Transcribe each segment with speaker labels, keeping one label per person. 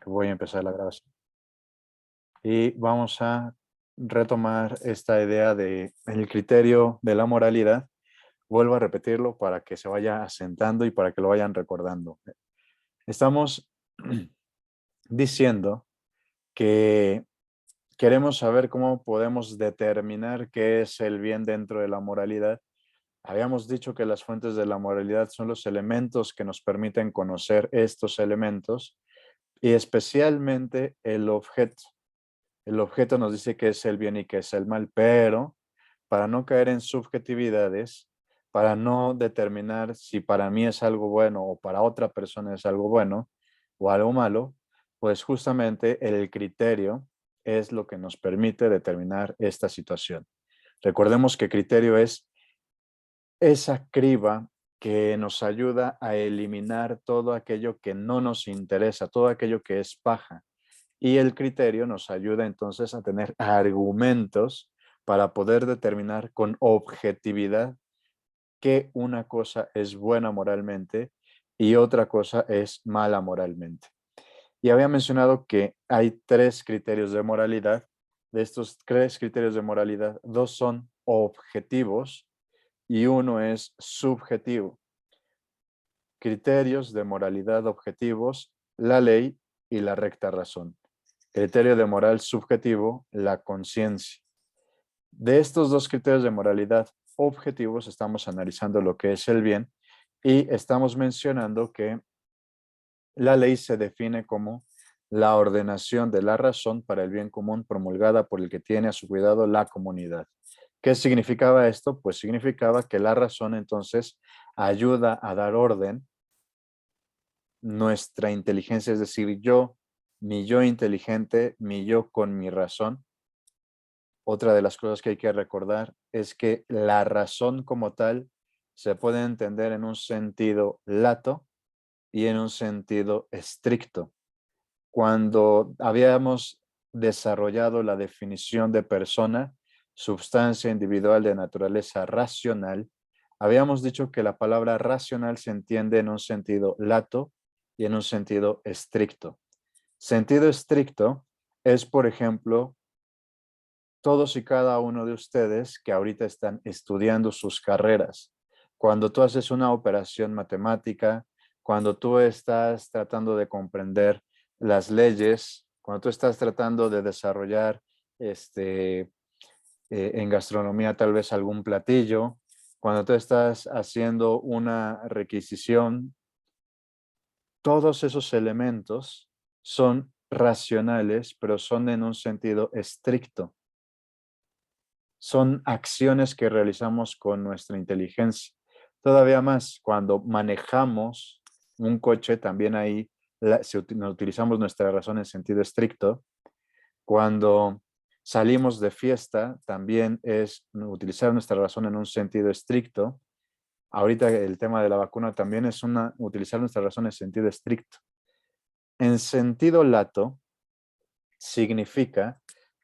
Speaker 1: Voy a empezar la grabación. Y vamos a retomar esta idea de el criterio de la moralidad. Vuelvo a repetirlo para que se vaya asentando y para que lo vayan recordando. Estamos diciendo que queremos saber cómo podemos determinar qué es el bien dentro de la moralidad. Habíamos dicho que las fuentes de la moralidad son los elementos que nos permiten conocer estos elementos y especialmente el objeto. El objeto nos dice qué es el bien y qué es el mal, pero para no caer en subjetividades, para no determinar si para mí es algo bueno o para otra persona es algo bueno o algo malo, pues justamente el criterio es lo que nos permite determinar esta situación. Recordemos que criterio es esa criba que nos ayuda a eliminar todo aquello que no nos interesa, todo aquello que es paja. Y el criterio nos ayuda entonces a tener argumentos para poder determinar con objetividad que una cosa es buena moralmente y otra cosa es mala moralmente. Y había mencionado que hay tres criterios de moralidad. De estos tres criterios de moralidad, dos son objetivos y uno es subjetivo. Criterios de moralidad objetivos, la ley y la recta razón. Criterio de moral subjetivo, la conciencia. De estos dos criterios de moralidad objetivos estamos analizando lo que es el bien y estamos mencionando que la ley se define como la ordenación de la razón para el bien común promulgada por el que tiene a su cuidado la comunidad. ¿Qué significaba esto? Pues significaba que la razón entonces ayuda a dar orden nuestra inteligencia, es decir, mi yo inteligente, mi yo con mi razón. Otra de las cosas que hay que recordar es que la razón como tal se puede entender en un sentido lato y en un sentido estricto. Cuando habíamos desarrollado la definición de persona, sustancia individual de naturaleza racional, habíamos dicho que la palabra racional se entiende en un sentido lato y en un sentido estricto. Sentido estricto es, por ejemplo, todos y cada uno de ustedes que ahorita están estudiando sus carreras. Cuando tú haces una operación matemática, cuando tú estás tratando de comprender las leyes, cuando tú estás tratando de desarrollar en gastronomía tal vez algún platillo, cuando tú estás haciendo una requisición, todos esos elementos son racionales, pero son en un sentido estricto. Son acciones que realizamos con nuestra inteligencia. Todavía más, cuando manejamos un coche, también ahí utilizamos nuestra razón en sentido estricto. Cuando salimos de fiesta, también es utilizar nuestra razón en un sentido estricto. Ahorita el tema de la vacuna también es utilizar nuestra razón en sentido estricto. En sentido lato, significa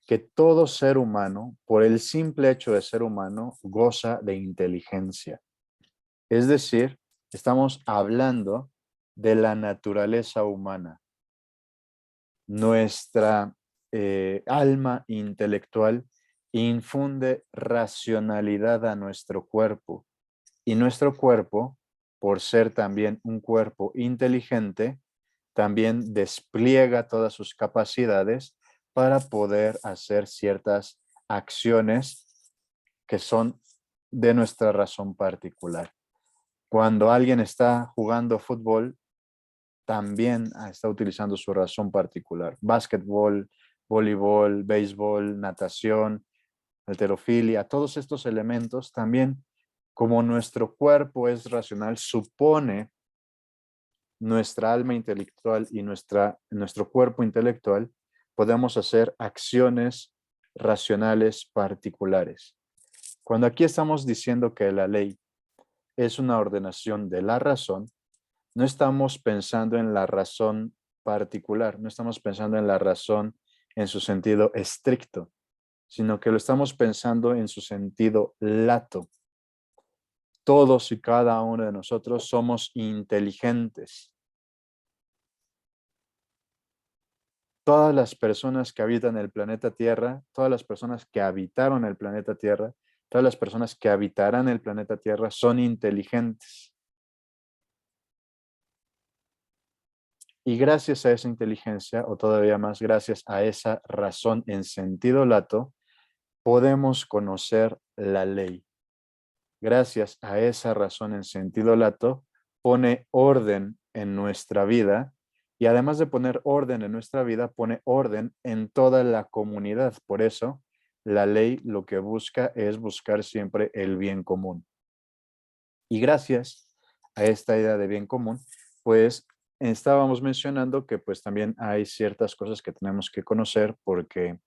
Speaker 1: que todo ser humano, por el simple hecho de ser humano, goza de inteligencia. Es decir, estamos hablando de la naturaleza humana. Nuestra alma intelectual infunde racionalidad a nuestro cuerpo y nuestro cuerpo, por ser también un cuerpo inteligente, también despliega todas sus capacidades para poder hacer ciertas acciones que son de nuestra razón particular. Cuando alguien está jugando fútbol, también está utilizando su razón particular. Básquetbol, voleibol, béisbol, natación, halterofilia, todos estos elementos también, como nuestro cuerpo es racional, supone nuestra alma intelectual y nuestro cuerpo intelectual, podemos hacer acciones racionales particulares. Cuando aquí estamos diciendo que la ley es una ordenación de la razón, no estamos pensando en la razón particular, no estamos pensando en la razón en su sentido estricto, sino que lo estamos pensando en su sentido lato. Todos y cada uno de nosotros somos inteligentes. Todas las personas que habitan el planeta Tierra, todas las personas que habitaron el planeta Tierra, todas las personas que habitarán el planeta Tierra son inteligentes. Y gracias a esa inteligencia, o todavía más gracias a esa razón en sentido lato, podemos conocer la ley. Gracias a esa razón en sentido lato, pone orden en nuestra vida y además de poner orden en nuestra vida, pone orden en toda la comunidad. Por eso, la ley lo que busca es buscar siempre el bien común. Y gracias a esta idea de bien común, pues estábamos mencionando que pues también hay ciertas cosas que tenemos que conocer porque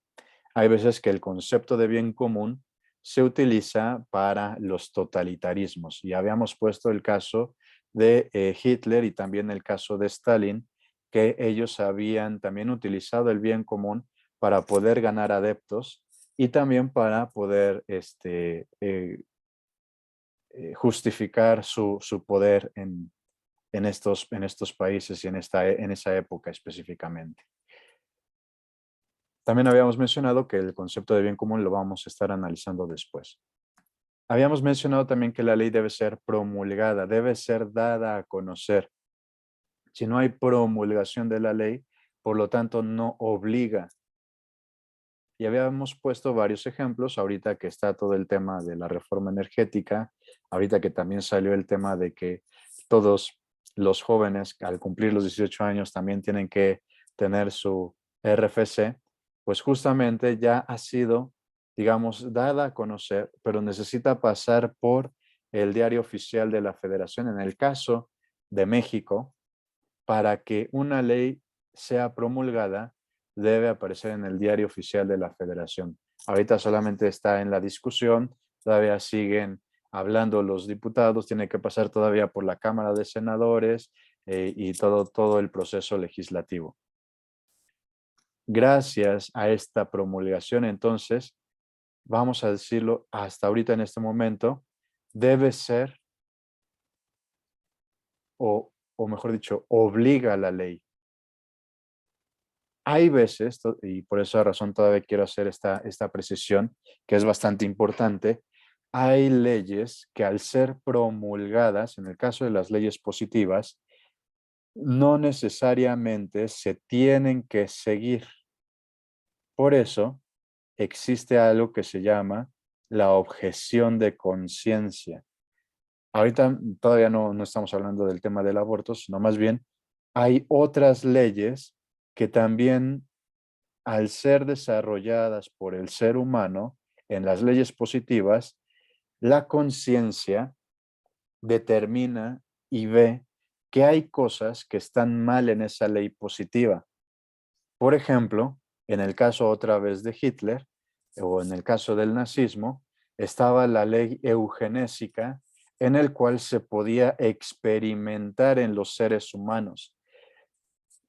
Speaker 1: hay veces que el concepto de bien común se utiliza para los totalitarismos. Y habíamos puesto el caso de Hitler y también el caso de Stalin, que ellos habían también utilizado el bien común para poder ganar adeptos y también para poder justificar su poder en estos países y en esa época específicamente. También habíamos mencionado que el concepto de bien común lo vamos a estar analizando después. Habíamos mencionado también que la ley debe ser promulgada, debe ser dada a conocer. Si no hay promulgación de la ley, por lo tanto no obliga. Y habíamos puesto varios ejemplos, ahorita que está todo el tema de la reforma energética, ahorita que también salió el tema de que todos los jóvenes al cumplir los 18 años también tienen que tener su RFC, pues justamente ya ha sido, digamos, dada a conocer, pero necesita pasar por el diario oficial de la Federación. En el caso de México, para que una ley sea promulgada, debe aparecer en el diario oficial de la Federación. Ahorita solamente está en la discusión, todavía siguen hablando los diputados, tiene que pasar todavía por la Cámara de Senadores y todo el proceso legislativo. Gracias a esta promulgación, entonces, vamos a decirlo hasta ahorita en este momento, debe ser, o mejor dicho, obliga a la ley. Hay veces, y por esa razón todavía quiero hacer esta precisión, que es bastante importante, hay leyes que al ser promulgadas, en el caso de las leyes positivas, no necesariamente se tienen que seguir. Por eso existe algo que se llama la objeción de conciencia. Ahorita todavía no estamos hablando del tema del aborto, sino más bien hay otras leyes que también al ser desarrolladas por el ser humano en las leyes positivas, la conciencia determina y ve que hay cosas que están mal en esa ley positiva. Por ejemplo, en el caso otra vez de Hitler o en el caso del nazismo, estaba la ley eugenésica en el cual se podía experimentar en los seres humanos.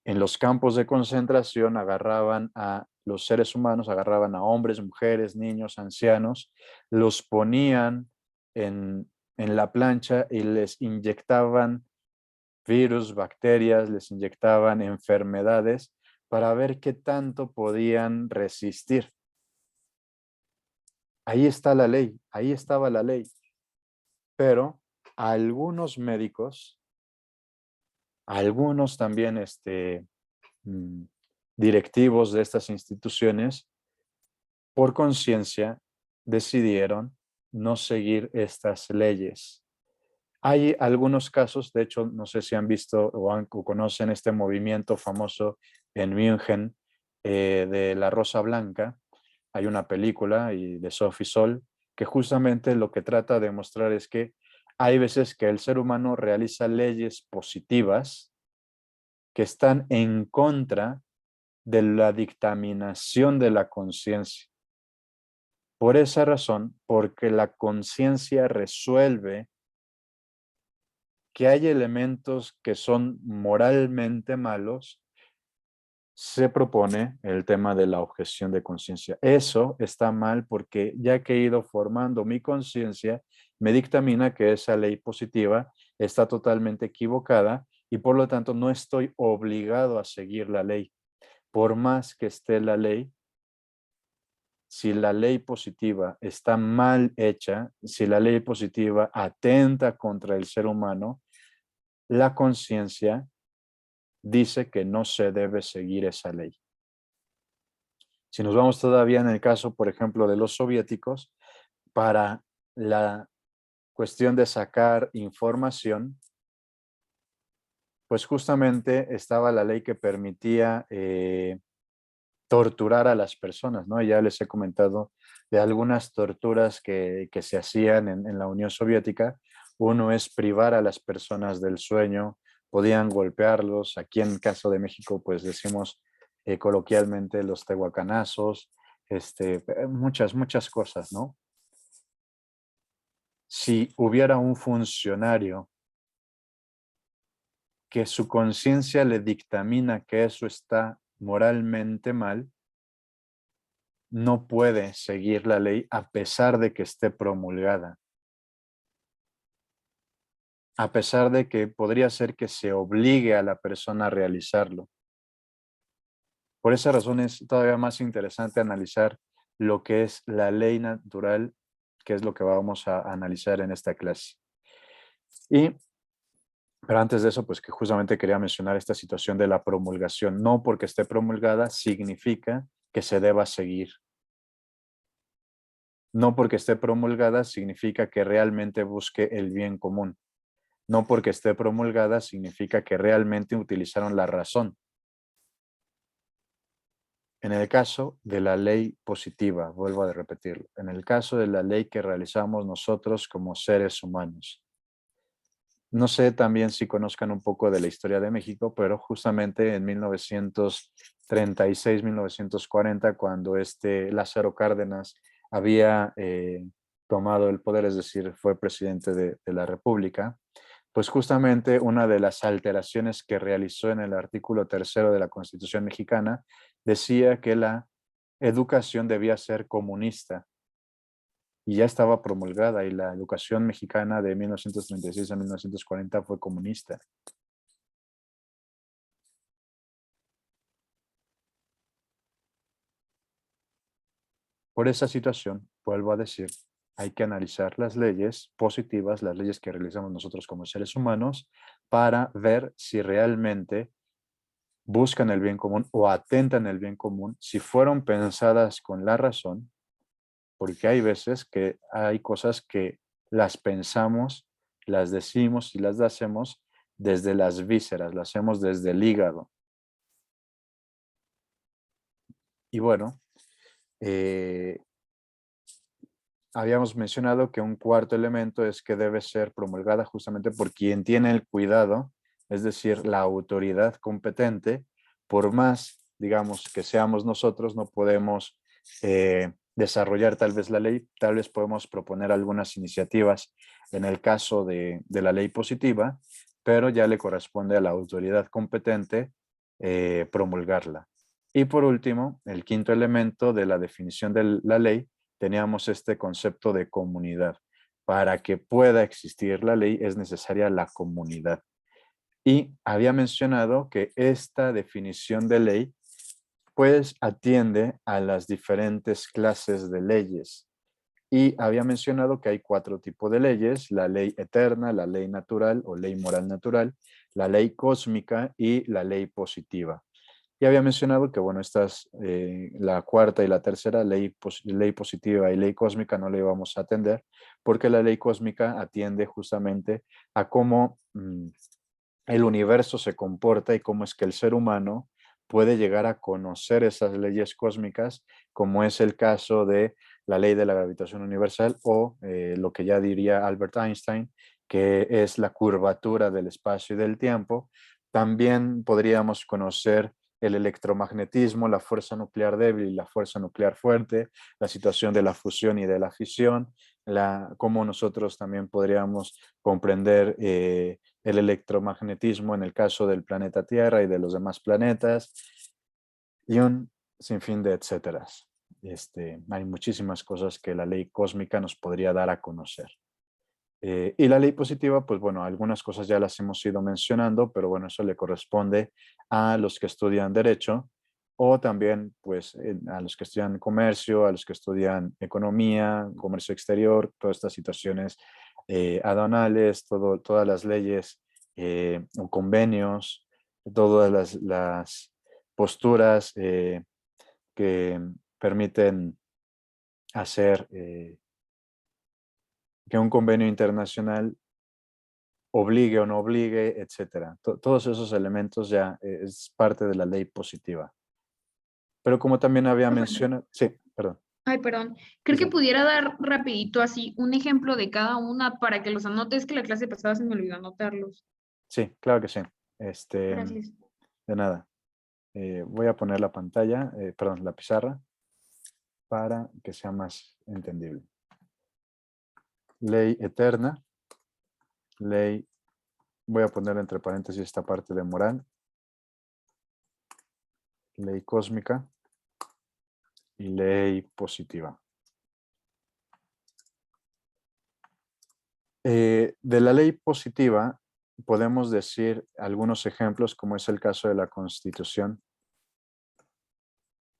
Speaker 1: En los campos de concentración agarraban a los seres humanos, agarraban a hombres, mujeres, niños, ancianos, los ponían en la plancha y les inyectaban virus, bacterias, les inyectaban enfermedades para ver qué tanto podían resistir. Ahí está la ley, ahí estaba la ley. Pero algunos médicos, algunos también mm, directivos de estas instituciones, por conciencia, decidieron no seguir estas leyes. Hay algunos casos, de hecho, no sé si han visto o conocen este movimiento famoso en München de la Rosa Blanca. Hay una película de Sophie Sol que justamente lo que trata de mostrar es que hay veces que el ser humano realiza leyes positivas que están en contra de la dictaminación de la conciencia. Por esa razón, porque la conciencia resuelve que hay elementos que son moralmente malos, se propone el tema de la objeción de conciencia. Eso está mal porque ya que he ido formando mi conciencia, me dictamina que esa ley positiva está totalmente equivocada y por lo tanto no estoy obligado a seguir la ley. por más que esté la ley, si la ley positiva está mal hecha, si la ley positiva atenta contra el ser humano, la conciencia dice que no se debe seguir esa ley. Si nos vamos todavía en el caso, por ejemplo, de los soviéticos, para la cuestión de sacar información, pues justamente estaba la ley que permitía torturar a las personas, ¿no? Ya les he comentado de algunas torturas que se hacían en la Unión Soviética. Uno es privar a las personas del sueño, podían golpearlos. Aquí en caso de México, pues decimos coloquialmente los tehuacanazos, muchas cosas, ¿no? Si hubiera un funcionario que su conciencia le dictamina que eso está moralmente mal, no puede seguir la ley a pesar de que esté promulgada, a pesar de que podría ser que se obligue a la persona a realizarlo. Por esa razón es todavía más interesante analizar lo que es la ley natural, que es lo que vamos a analizar en esta clase. Pero antes de eso, pues que justamente quería mencionar esta situación de la promulgación. No porque esté promulgada significa que se deba seguir. No porque esté promulgada significa que realmente busque el bien común. No porque esté promulgada significa que realmente utilizaron la razón. En el caso de la ley positiva, vuelvo a repetirlo, en el caso de la ley que realizamos nosotros como seres humanos. No sé también si conozcan un poco de la historia de México, pero justamente en 1936, 1940, cuando Lázaro Cárdenas había tomado el poder, es decir, fue presidente de la República, pues justamente una de las alteraciones que realizó en el artículo 3º de la Constitución mexicana decía que la educación debía ser comunista y ya estaba promulgada y la educación mexicana de 1936 a 1940 fue comunista. Por esa situación, vuelvo a decir, hay que analizar las leyes positivas, las leyes que realizamos nosotros como seres humanos, para ver si realmente buscan el bien común o atentan el bien común, si fueron pensadas con la razón, porque hay veces que hay cosas que las pensamos, las decimos y las hacemos desde las vísceras, las hacemos desde el hígado. Y bueno, eh, habíamos mencionado que un cuarto elemento es que debe ser promulgada justamente por quien tiene el cuidado, es decir, la autoridad competente. Por más, digamos, que seamos nosotros, no podemos desarrollar tal vez la ley, tal vez podemos proponer algunas iniciativas en el caso de la ley positiva, pero ya le corresponde a la autoridad competente promulgarla. Y por último, el quinto elemento de la definición de la ley, teníamos este concepto de comunidad. Para que pueda existir la ley es necesaria la comunidad. Y había mencionado que esta definición de ley pues atiende a las diferentes clases de leyes. Y había mencionado que hay 4 tipos de leyes: la ley eterna, la ley natural o ley moral natural, la ley cósmica y la ley positiva. Y había mencionado que, bueno, la cuarta y la tercera, ley positiva y ley cósmica, no le íbamos a atender, porque la ley cósmica atiende justamente a cómo el universo se comporta y cómo es que el ser humano puede llegar a conocer esas leyes cósmicas, como es el caso de la ley de la gravitación universal o lo que ya diría Albert Einstein, que es la curvatura del espacio y del tiempo. También podríamos conocer el electromagnetismo, la fuerza nuclear débil y la fuerza nuclear fuerte, la situación de la fusión y de la fisión, cómo nosotros también podríamos comprender el electromagnetismo en el caso del planeta Tierra y de los demás planetas, y un sinfín de etcéteras. Hay muchísimas cosas que la ley cósmica nos podría dar a conocer. Y la ley positiva, pues bueno, algunas cosas ya las hemos ido mencionando, pero bueno, eso le corresponde a los que estudian derecho o también pues a los que estudian comercio, a los que estudian economía, comercio exterior, todas estas situaciones aduanales, todas las leyes o convenios, todas las posturas que permiten hacer que un convenio internacional obligue o no obligue, etcétera. Todos esos elementos ya es parte de la ley positiva. Pero como también había
Speaker 2: Profe,
Speaker 1: mencionado, sí, perdón.
Speaker 2: ay, perdón.
Speaker 1: Sí,
Speaker 2: Creo que
Speaker 1: sí,
Speaker 2: pudiera dar rapidito así un ejemplo de cada una para que los anotes, que la clase pasada se me olvidó anotarlos.
Speaker 1: sí, claro que sí. Este,
Speaker 2: Gracias.
Speaker 1: de nada. Voy a poner la pantalla, perdón, la pizarra para que sea más entendible. Ley eterna, ley, voy a poner entre paréntesis esta parte de moral, ley cósmica y ley positiva. De la ley positiva podemos decir algunos ejemplos, como es el caso de la Constitución,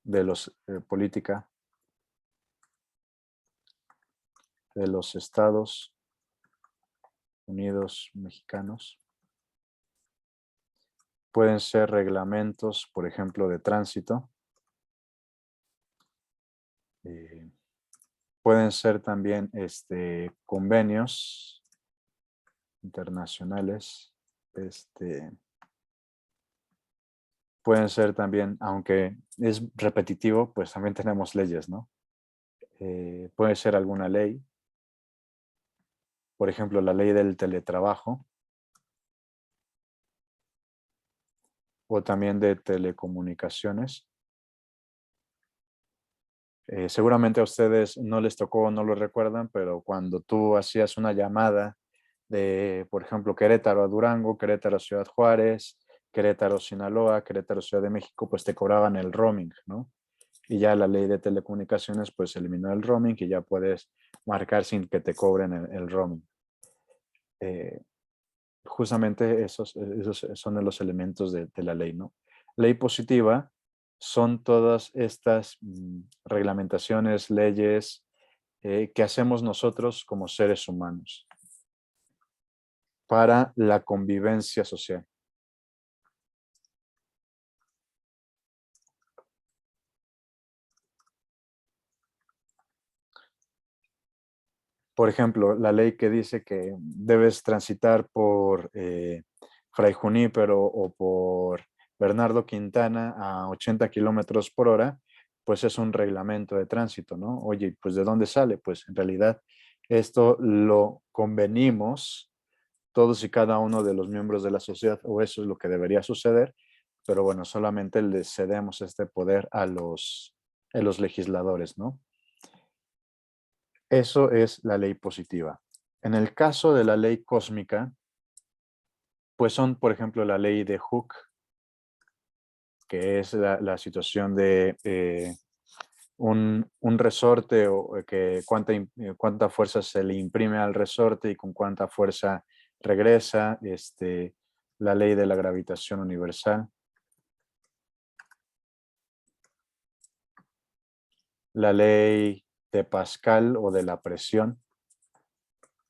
Speaker 1: de los política, de los Estados Unidos mexicanos. Pueden ser reglamentos, por ejemplo, de tránsito. Pueden ser también convenios internacionales. Pueden ser también, aunque es repetitivo, pues también tenemos leyes, ¿no? Puede ser alguna ley, por ejemplo, la ley del teletrabajo o también de telecomunicaciones. Seguramente a ustedes no les tocó o no lo recuerdan, pero cuando tú hacías una llamada de, por ejemplo, Querétaro a Durango, Querétaro a Ciudad Juárez, Querétaro, Sinaloa, Querétaro, Ciudad de México, pues te cobraban el roaming, ¿no? Y ya la ley de telecomunicaciones pues eliminó el roaming y ya puedes marcar sin que te cobren el roaming. Eh, Justamente esos son de los elementos de la ley, ¿no? Ley positiva son todas estas reglamentaciones, leyes que hacemos nosotros como seres humanos para la convivencia social. Por ejemplo, la ley que dice que debes transitar por Fray Junípero o por Bernardo Quintana a 80 kilómetros por hora, pues es un reglamento de tránsito, ¿no? Oye, pues ¿de dónde sale? Pues en realidad esto lo convenimos todos y cada uno de los miembros de la sociedad, o eso es lo que debería suceder, pero bueno, solamente le cedemos este poder a los legisladores, ¿no? Eso es la ley positiva. En el caso de la ley cósmica, pues son, por ejemplo, la ley de Hooke, que es la situación de un resorte o que cuánta fuerza se le imprime al resorte y con cuánta fuerza regresa, la ley de la gravitación universal, la ley de Pascal o de la presión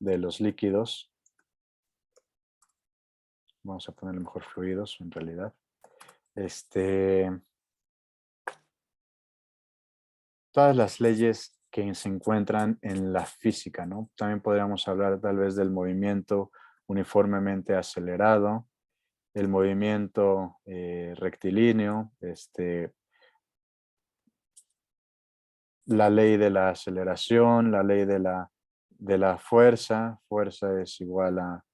Speaker 1: de los líquidos. Vamos a ponerle mejor fluidos en realidad. Todas las leyes que se encuentran en la física, ¿no? También podríamos hablar tal vez del movimiento uniformemente acelerado, el movimiento rectilíneo, la ley de la aceleración, la ley de la fuerza. Fuerza es igual a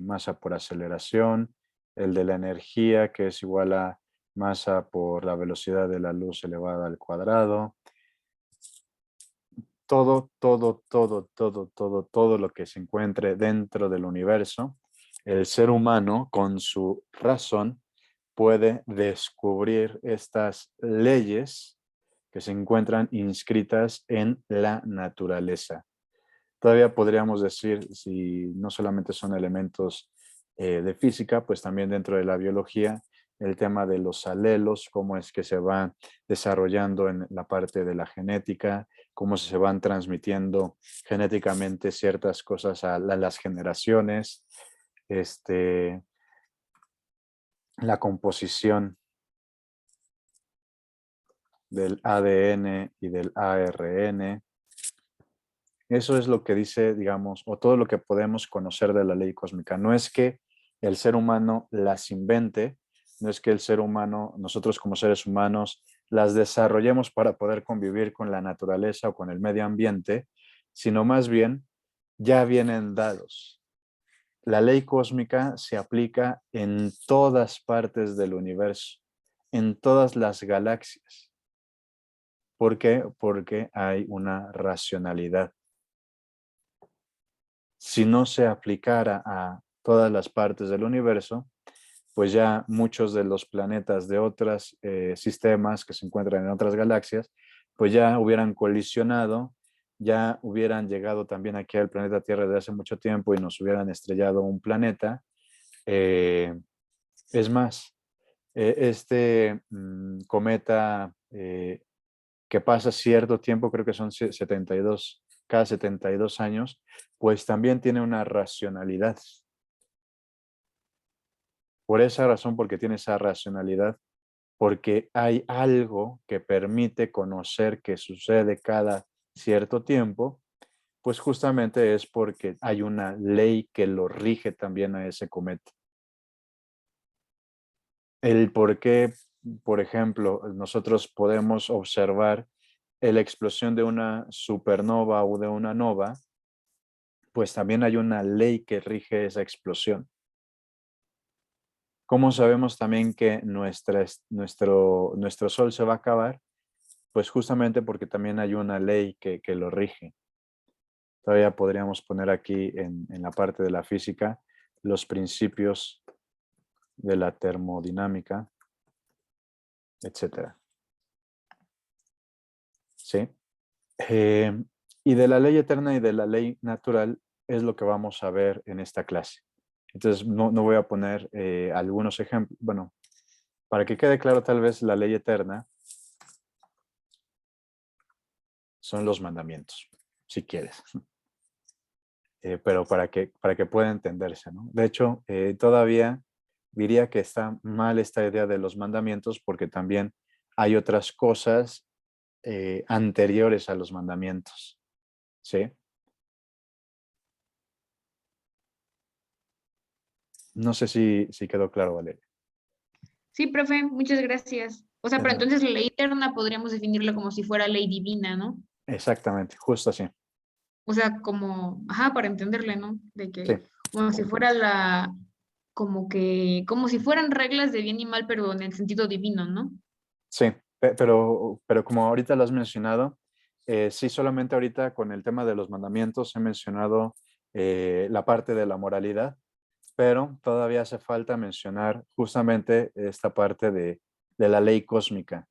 Speaker 1: masa por aceleración, el de la energía, que es igual a masa por la velocidad de la luz elevada al cuadrado. Todo lo que se encuentre dentro del universo, el ser humano con su razón puede descubrir estas leyes que se encuentran inscritas en la naturaleza. Todavía podríamos decir, si no solamente son elementos de física, pues también dentro de la biología, el tema de los alelos, cómo es que se va desarrollando en la parte de la genética, cómo se van transmitiendo genéticamente ciertas cosas a las generaciones, la composición del ADN y del ARN. Eso es lo que dice, digamos, o todo lo que podemos conocer de la ley cósmica. No es que el ser humano las invente, no es que el ser humano, nosotros como seres humanos, las desarrollemos para poder convivir con la naturaleza o con el medio ambiente, sino más bien ya vienen dados. La ley cósmica se aplica en todas partes del universo, en todas las galaxias. ¿Por qué? Porque hay una racionalidad. Si no se aplicara a todas las partes del universo, pues ya muchos de los planetas de otros sistemas que se encuentran en otras galaxias, pues ya hubieran colisionado, ya hubieran llegado también aquí al planeta Tierra desde hace mucho tiempo y nos hubieran estrellado un planeta. Es más, cometa que pasa cierto tiempo, creo que son 72, cada 72 años, pues también tiene una racionalidad. Por esa razón, porque tiene esa racionalidad, porque hay algo que permite conocer que sucede cada cierto tiempo, pues justamente es porque hay una ley que lo rige también a ese cometa. El por qué, por ejemplo, nosotros podemos observar la explosión de una supernova o de una nova, pues también hay una ley que rige esa explosión. ¿Cómo sabemos también que nuestro Sol se va a acabar? Pues justamente porque también hay una ley que lo rige. Todavía podríamos poner aquí en la parte de la física los principios de la termodinámica, etcétera. ¿Sí? Y de la ley eterna y de la ley natural es lo que vamos a ver en esta clase. Entonces, no voy a poner algunos ejemplos. Bueno, para que quede claro, tal vez la ley eterna son los mandamientos, si quieres. Pero para que pueda entenderse, ¿no? De hecho, todavía diría que está mal esta idea de los mandamientos porque también hay otras cosas anteriores a los mandamientos, ¿sí? No sé si quedó claro, Valeria.
Speaker 2: Sí, profe, muchas gracias. O sea,
Speaker 1: De
Speaker 2: pero
Speaker 1: nada.
Speaker 2: entonces la ley eterna podríamos definirla como si fuera ley divina, ¿no?
Speaker 1: Exactamente, justo así.
Speaker 2: O sea, como, ajá, para entenderle, ¿no? De
Speaker 1: Sí,
Speaker 2: que, como si fuera como si fueran reglas de bien y mal, pero en el sentido divino, ¿no?
Speaker 1: sí, pero como ahorita lo has mencionado, sí, solamente ahorita con el tema de los mandamientos he mencionado la parte de la moralidad, pero todavía hace falta mencionar justamente esta parte de la ley cósmica.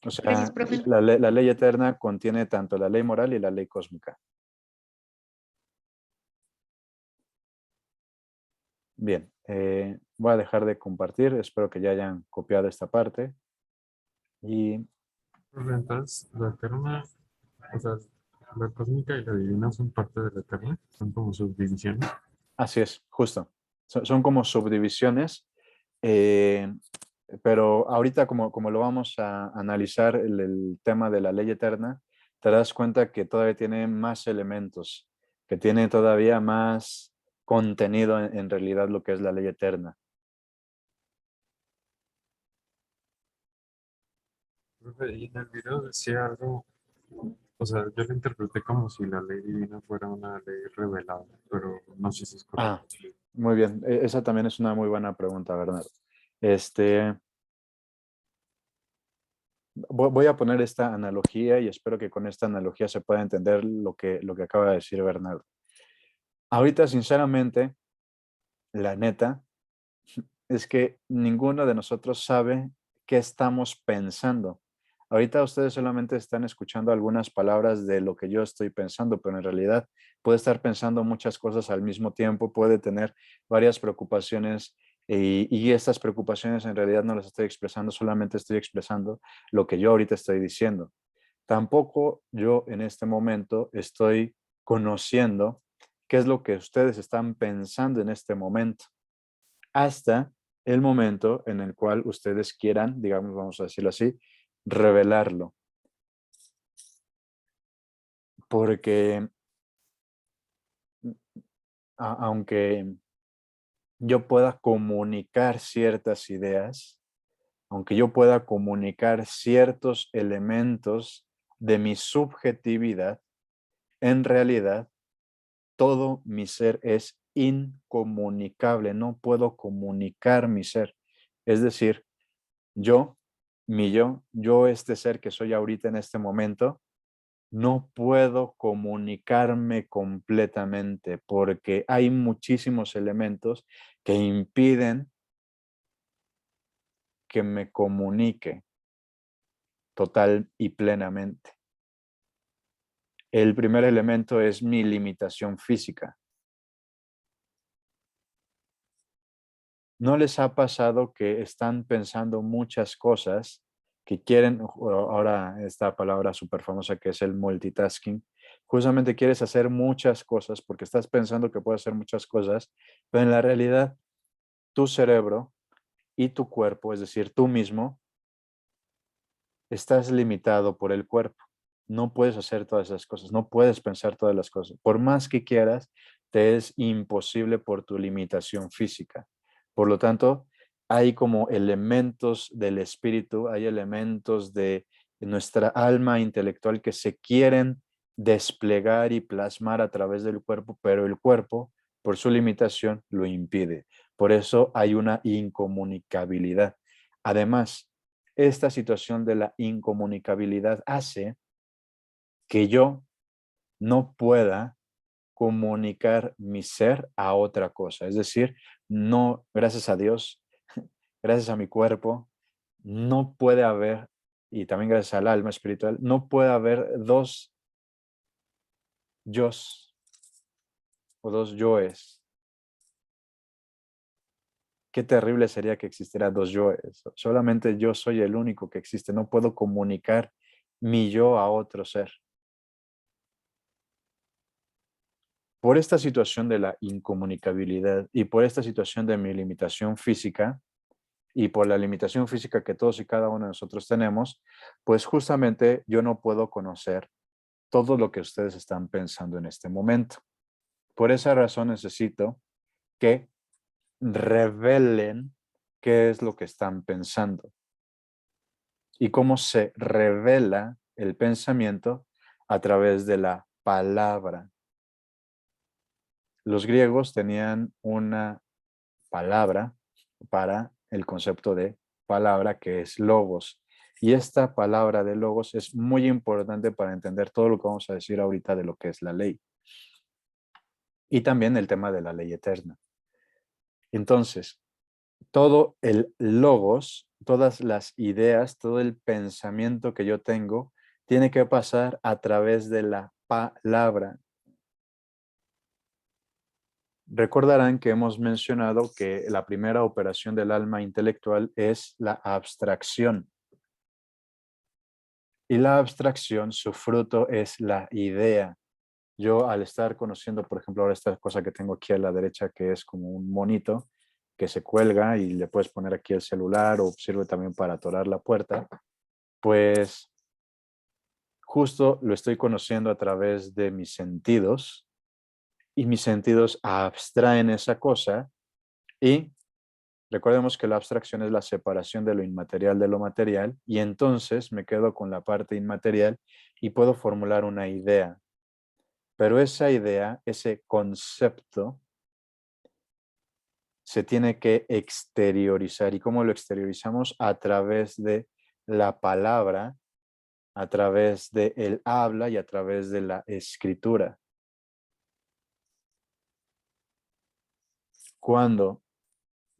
Speaker 1: O
Speaker 2: Gracias,
Speaker 1: sea,
Speaker 2: profe.
Speaker 1: la ley eterna contiene tanto la ley moral y la ley cósmica. Bien, voy a dejar de compartir, espero que ya hayan copiado esta parte y
Speaker 3: Entonces, la eterna, o sea, la cósmica y la divina son parte de la eterna, son como subdivisiones.
Speaker 1: así es, justo. Son como subdivisiones, eh, pero ahorita como lo vamos a analizar el tema de la ley eterna, te das cuenta que todavía tiene más elementos, que tiene todavía más contenido en realidad lo que es la ley eterna.
Speaker 3: Profe, y en el video decía algo, o sea, yo lo interpreté como si la ley divina fuera una ley revelada, pero no sé si es
Speaker 1: Ah,
Speaker 3: correcto.
Speaker 1: muy bien. Esa también es una muy buena pregunta, Bernardo. Este, voy a poner esta analogía y espero que con esta analogía se pueda entender lo que acaba de decir Bernardo. Ahorita, sinceramente, la neta es que ninguno de nosotros sabe qué estamos pensando Ahorita ustedes solamente están escuchando algunas palabras de lo que yo estoy pensando, pero en realidad puede estar pensando muchas cosas al mismo tiempo, puede tener varias preocupaciones y estas preocupaciones en realidad no las estoy expresando, solamente estoy expresando lo que yo ahorita estoy diciendo. Tampoco yo en este momento estoy conociendo qué es lo que ustedes están pensando en este momento, hasta el momento en el cual ustedes quieran, digamos, vamos a decirlo así, revelarlo. Porque aunque yo pueda comunicar ciertas ideas, aunque yo pueda comunicar ciertos elementos de mi subjetividad, en realidad todo mi ser es incomunicable, no puedo comunicar mi ser. Es decir, yo, yo este ser que soy ahorita en este momento, no puedo comunicarme completamente porque hay muchísimos elementos que impiden que me comunique total y plenamente. El primer elemento es mi limitación física. ¿No les ha pasado que están pensando muchas cosas que quieren, ahora esta palabra súper famosa que es el multitasking, justamente quieres hacer muchas cosas porque estás pensando que puedes hacer muchas cosas, pero en la realidad tu cerebro y tu cuerpo, es decir, tú mismo, estás limitado por el cuerpo. No puedes hacer todas esas cosas, no puedes pensar todas las cosas. Por más que quieras, te es imposible por tu limitación física. Por lo tanto, hay como elementos del espíritu, hay elementos de nuestra alma intelectual que se quieren desplegar y plasmar a través del cuerpo, pero el cuerpo, por su limitación, lo impide. Por eso hay una incomunicabilidad. Además, esta situación de la incomunicabilidad hace que yo no pueda comunicar mi ser a otra cosa. Es decir, no, gracias a Dios, gracias a mi cuerpo, no puede haber, y también gracias al alma espiritual, no puede haber dos yos o dos yoes. Qué terrible sería que existiera dos yoes. Solamente yo soy el único que existe. No puedo comunicar mi yo a otro ser. Por esta situación de la incomunicabilidad y por esta situación de mi limitación física y por la limitación física que todos y cada uno de nosotros tenemos, pues justamente yo no puedo conocer todo lo que ustedes están pensando en este momento. Por esa razón necesito que revelen qué es lo que están pensando y cómo se revela el pensamiento a través de la palabra. Los griegos tenían una palabra para el concepto de palabra que es logos. Y esta palabra de logos es muy importante para entender todo lo que vamos a decir ahorita de lo que es la ley. Y también el tema de la ley eterna. Entonces, todo el logos, todas las ideas, todo el pensamiento que yo tengo, tiene que pasar a través de la palabra. Recordarán que hemos mencionado que la primera operación del alma intelectual es la abstracción. Y la abstracción, su fruto es la idea. Yo al estar conociendo, por ejemplo, ahora esta cosa que tengo aquí a la derecha, que es como un monito que se cuelga y le puedes poner aquí el celular o sirve también para atorar la puerta, pues justo lo estoy conociendo a través de mis sentidos y mis sentidos abstraen esa cosa y recordemos que la abstracción es la separación de lo inmaterial de lo material y entonces me quedo con la parte inmaterial y puedo formular una idea. Pero esa idea, ese concepto, se tiene que exteriorizar. ¿Y cómo lo exteriorizamos? A través de la palabra, a través del habla y a través de la escritura.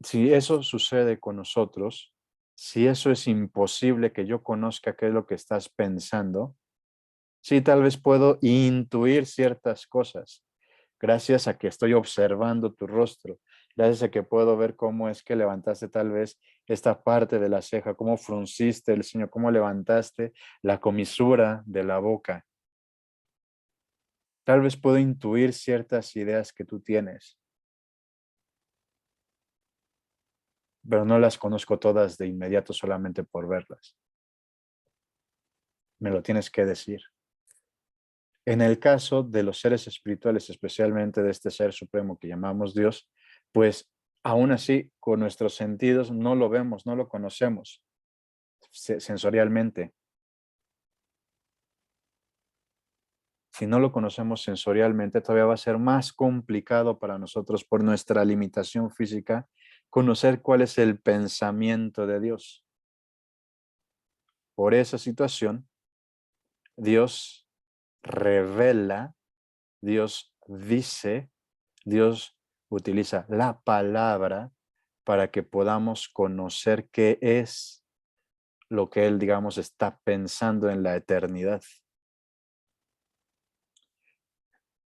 Speaker 1: Si eso sucede con nosotros, si eso es imposible que yo conozca qué es lo que estás pensando, sí, tal vez puedo intuir ciertas cosas, gracias a que estoy observando tu rostro, gracias a que puedo ver cómo es que levantaste tal vez esta parte de la ceja, cómo frunciste el ceño, cómo levantaste la comisura de la boca. Tal vez puedo intuir ciertas ideas que tú tienes, pero no las conozco todas de inmediato solamente por verlas. Me lo tienes que decir. En el caso de los seres espirituales, especialmente de este ser supremo que llamamos Dios, pues aún así con nuestros sentidos no lo vemos, no lo conocemos sensorialmente. Si no lo conocemos sensorialmente, todavía va a ser más complicado para nosotros por nuestra limitación física conocer cuál es el pensamiento de Dios. Por esa situación, Dios revela, Dios dice, Dios utiliza la palabra para que podamos conocer qué es lo que Él, digamos, está pensando en la eternidad.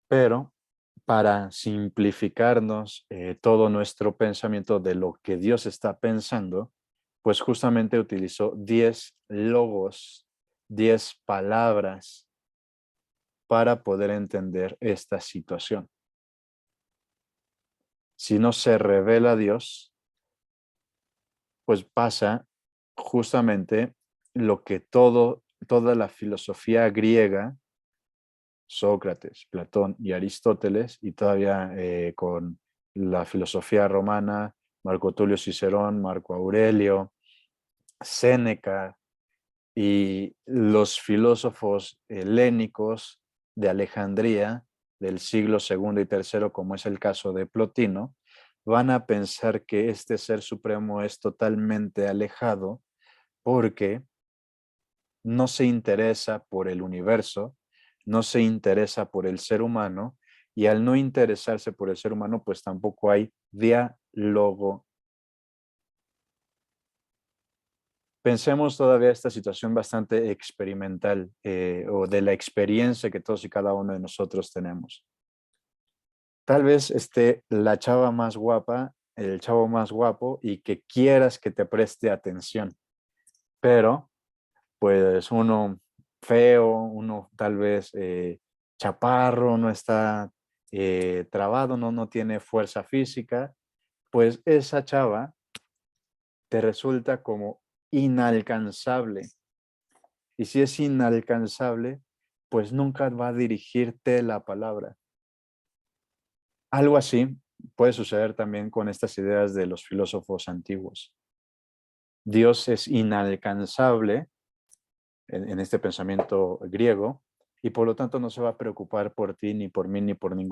Speaker 1: Pero para simplificarnos todo nuestro pensamiento de lo que Dios está pensando, pues justamente utilizó 10 logos, 10 palabras para poder entender esta situación. Si no se revela Dios, pues pasa justamente lo que toda la filosofía griega, Sócrates, Platón y Aristóteles, y todavía con la filosofía romana, Marco Tulio Cicerón, Marco Aurelio, Séneca y los filósofos helénicos de Alejandría del siglo II y III, como es el caso de Plotino, van a pensar que este ser supremo es totalmente alejado porque no se interesa por el universo, no se interesa por el ser humano, y al no interesarse por el ser humano, pues tampoco hay diálogo. Pensemos todavía esta situación bastante experimental o de la experiencia que todos y cada uno de nosotros tenemos. Tal vez esté la chava más guapa, el chavo más guapo y que quieras que te preste atención, pero pues uno feo, uno tal vez chaparro, no está trabado, no tiene fuerza física, pues esa chava te resulta como inalcanzable. Y si es inalcanzable, pues nunca va a dirigirte la palabra. Algo así puede suceder también con estas ideas de los filósofos antiguos. Dios es inalcanzable en este pensamiento griego y por lo tanto no se va a preocupar por ti, ni por mí, ni por ningún